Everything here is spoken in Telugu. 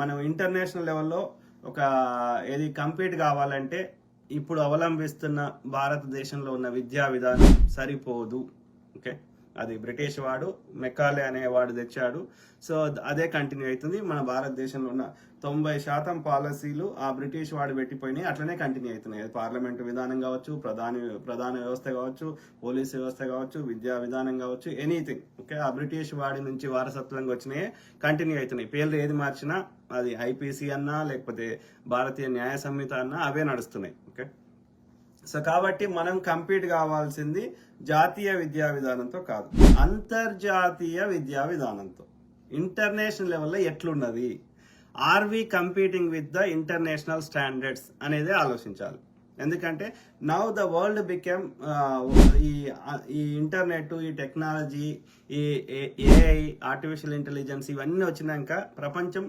మనం ఇంటర్నేషనల్ లెవెల్లో ఒక ఏది కంపీట్ కావాలంటే ఇప్పుడు అవలంబిస్తున్న భారతదేశంలో ఉన్న విద్యా విధానం సరిపోదు. ఓకే, అది బ్రిటిష్ వాడు మెకాలే అనేవాడు తెచ్చాడు. సో అదే కంటిన్యూ అవుతుంది. మన భారతదేశంలో ఉన్న 90% పాలసీలు ఆ బ్రిటిష్ వాడు పెట్టిపోయినాయి, అట్లనే కంటిన్యూ అవుతున్నాయి. పార్లమెంటు విధానం కావచ్చు, ప్రధాన వ్యవస్థ కావచ్చు, పోలీస్ వ్యవస్థ కావచ్చు, విద్యా విధానం కావచ్చు, ఎనీథింగ్. ఓకే, ఆ బ్రిటిష్ వాడి నుంచి వారసత్వంగా వచ్చినాయి కంటిన్యూ అవుతున్నాయి. పేర్లు ఏది మార్చినా అది ఐపీసీ అన్నా లేకపోతే భారతీయ న్యాయ సంహిత అన్నా అవే నడుస్తున్నాయి. ఓకే, సో కాబట్టి మనం కంపీట్ కావాల్సింది జాతీయ విద్యా విధానంతో కాదు, అంతర్జాతీయ విద్యా విధానంతో. ఇంటర్నేషనల్ లెవెల్లో ఎట్లున్నది, are we competing with the international standards అనేది ఆలోచించాలి. ఎందుకంటే నౌ ద వరల్డ్ బికెమ్ ఈ ఇంటర్నెట్, ఈ టెక్నాలజీ, ఈ ఏఐ, ఆర్టిఫిషియల్ ఇంటెలిజెన్స్ ఇవన్నీ వచ్చినాక ప్రపంచం